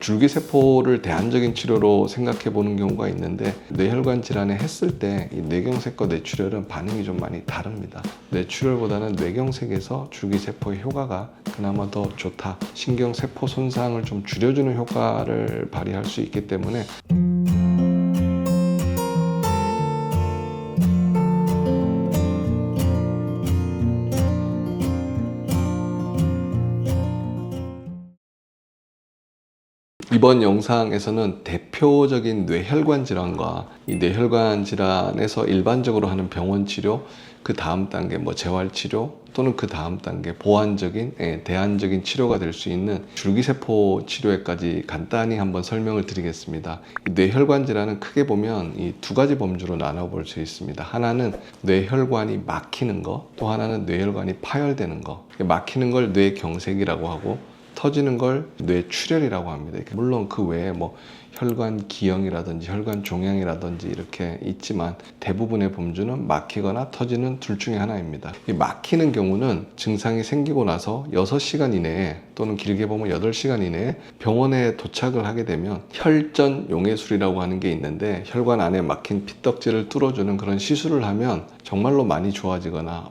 줄기세포를 대안적인 치료로 생각해 보는 경우가 있는데, 뇌혈관 질환에 했을 때 이 뇌경색과 뇌출혈은 반응이 좀 많이 다릅니다. 뇌출혈보다는 뇌경색에서 줄기세포의 효과가 그나마 더 좋다, 신경세포 손상을 좀 줄여주는 효과를 발휘할 수 있기 때문에 이번 영상에서는 대표적인 뇌혈관 질환과 이 뇌혈관 질환에서 일반적으로 하는 병원 치료, 그 다음 단계 재활 치료 또는 그 다음 단계 보완적인 대안적인 치료가 될 수 있는 줄기세포 치료에까지 간단히 한번 설명을 드리겠습니다. 이 뇌혈관 질환은 크게 보면 이 두 가지 범주로 나눠볼 수 있습니다. 하나는 뇌혈관이 막히는 거, 또 하나는 뇌혈관이 파열되는 거. 막히는 걸 뇌경색이라고 하고 터지는 걸 뇌출혈이라고 합니다. 물론 그 외에 혈관 기형이라든지 혈관 종양이라든지 이렇게 있지만 대부분의 범주는 막히거나 터지는 둘 중에 하나입니다. 이 막히는 경우는 증상이 생기고 나서 6시간 이내에 또는 길게 보면 8시간 이내에 병원에 도착을 하게 되면 혈전 용해술이라고 하는 게 있는데, 혈관 안에 막힌 피떡질을 뚫어주는 그런 시술을 하면 정말로 많이 좋아지거나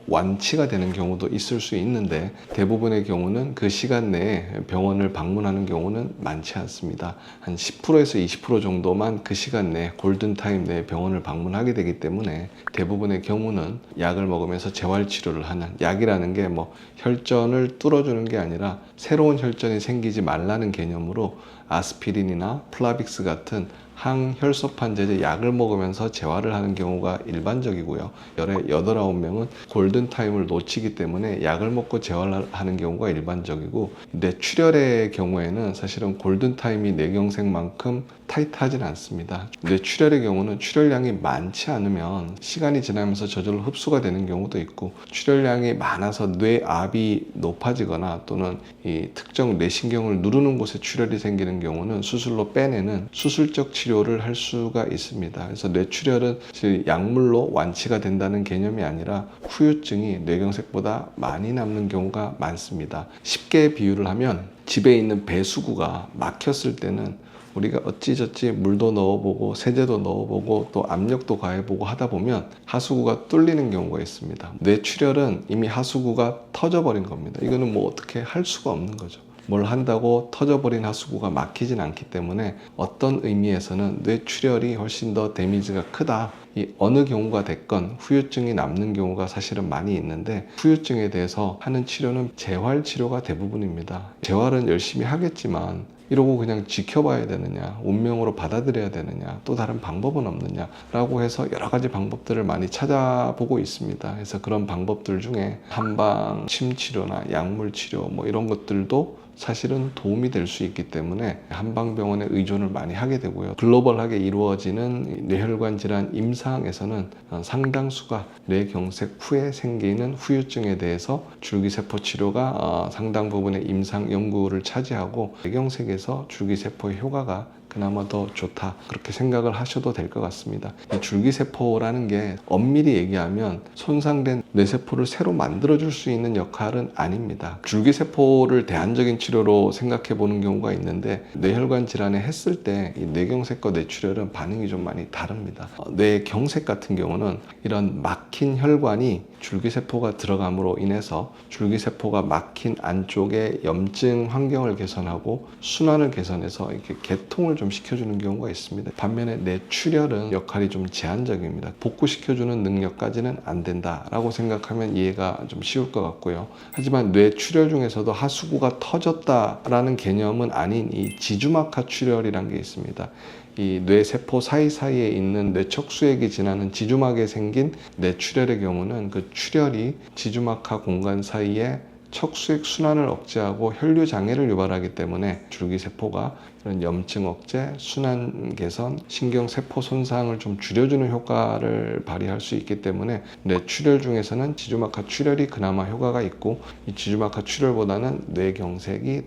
완치가 되는 경우도 있을 수 있는데, 대부분의 경우는 그 시간 내에 병원을 방문하는 경우는 많지 않습니다. 한 10%에서 20% 정도만 그 시간 내에 골든타임 내에 병원을 방문하게 되기 때문에, 대부분의 경우는 약을 먹으면서 재활치료를 하는, 약이라는 게 혈전을 뚫어주는 게 아니라 새로운 혈전이 생기지 말라는 개념으로 아스피린이나 플라빅스 같은 항혈소판제제 약을 먹으면서 재활을 하는 경우가 일반적이고요. 열에 8, 9명은 골든타임을 놓치기 때문에 약을 먹고 재활하는 경우가 일반적이고, 뇌출혈의 경우에는 사실은 골든타임이 뇌경색만큼 타이트하진 않습니다. 뇌출혈의 경우는 출혈량이 많지 않으면 시간이 지나면서 저절로 흡수가 되는 경우도 있고, 출혈량이 많아서 뇌압이 높아지거나 또는 이 특정 뇌신경을 누르는 곳에 출혈이 생기는 경우는 수술로 빼내는 수술적 치료를 할 수가 있습니다. 그래서 뇌출혈은 약물로 완치가 된다는 개념이 아니라 후유증이 뇌경색보다 많이 남는 경우가 많습니다. 쉽게 비유를 하면 집에 있는 배수구가 막혔을 때는 우리가 어찌저찌 물도 넣어보고 세제도 넣어보고 또 압력도 가해보고 하다 보면 하수구가 뚫리는 경우가 있습니다. 뇌출혈은 이미 하수구가 터져버린 겁니다. 이거는 어떻게 할 수가 없는 거죠. 뭘 한다고 터져버린 하수구가 막히진 않기 때문에 어떤 의미에서는 뇌출혈이 훨씬 더 데미지가 크다. 이 어느 경우가 됐건 후유증이 남는 경우가 사실은 많이 있는데, 후유증에 대해서 하는 치료는 재활치료가 대부분입니다. 재활은 열심히 하겠지만 이러고 그냥 지켜봐야 되느냐, 운명으로 받아들여야 되느냐, 또 다른 방법은 없느냐 라고 해서 여러 가지 방법들을 많이 찾아보고 있습니다. 그래서 그런 방법들 중에 한방 침치료나 약물치료 이런 것들도 사실은 도움이 될 수 있기 때문에 한방병원에 의존을 많이 하게 되고요. 글로벌하게 이루어지는 뇌혈관 질환 임상에서는 상당수가 뇌경색 후에 생기는 후유증에 대해서 줄기세포 치료가 상당 부분의 임상 연구를 차지하고, 뇌경색에서 줄기세포의 효과가 그나마 더 좋다, 그렇게 생각을 하셔도 될 것 같습니다. 이 줄기세포라는 게 엄밀히 얘기하면 손상된 뇌세포를 새로 만들어줄 수 있는 역할은 아닙니다. 줄기세포를 대안적인 치료로 생각해 보는 경우가 있는데, 뇌혈관 질환에 했을 때 이 뇌경색과 뇌출혈은 반응이 좀 많이 다릅니다. 뇌경색 같은 경우는 이런 막힌 혈관이 줄기세포가 들어감으로 인해서 줄기세포가 막힌 안쪽에 염증 환경을 개선하고 순환을 개선해서 이렇게 개통을 좀 시켜주는 경우가 있습니다. 반면에 뇌출혈은 역할이 좀 제한적입니다. 복구시켜주는 능력까지는 안 된다라고 생각하면 이해가 좀 쉬울 것 같고요. 하지만 뇌출혈 중에서도 하수구가 터졌다라는 개념은 아닌 이 지주막하 출혈이라는 게 있습니다. 이 뇌세포 사이사이에 있는 뇌척수액이 지나는 지주막에 생긴 뇌출혈의 경우는 그 출혈이 지주막하 공간 사이에 척수액 순환을 억제하고 혈류 장애를 유발하기 때문에 줄기세포가 이런 염증 억제, 순환 개선, 신경세포 손상을 좀 줄여주는 효과를 발휘할 수 있기 때문에 뇌출혈 중에서는 지주막하 출혈이 그나마 효과가 있고, 이 지주막하 출혈보다는 뇌경색이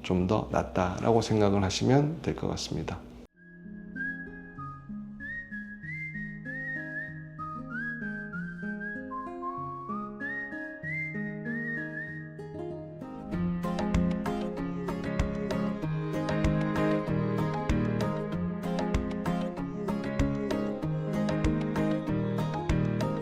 좀 더 낫다라고 생각을 하시면 될 것 같습니다.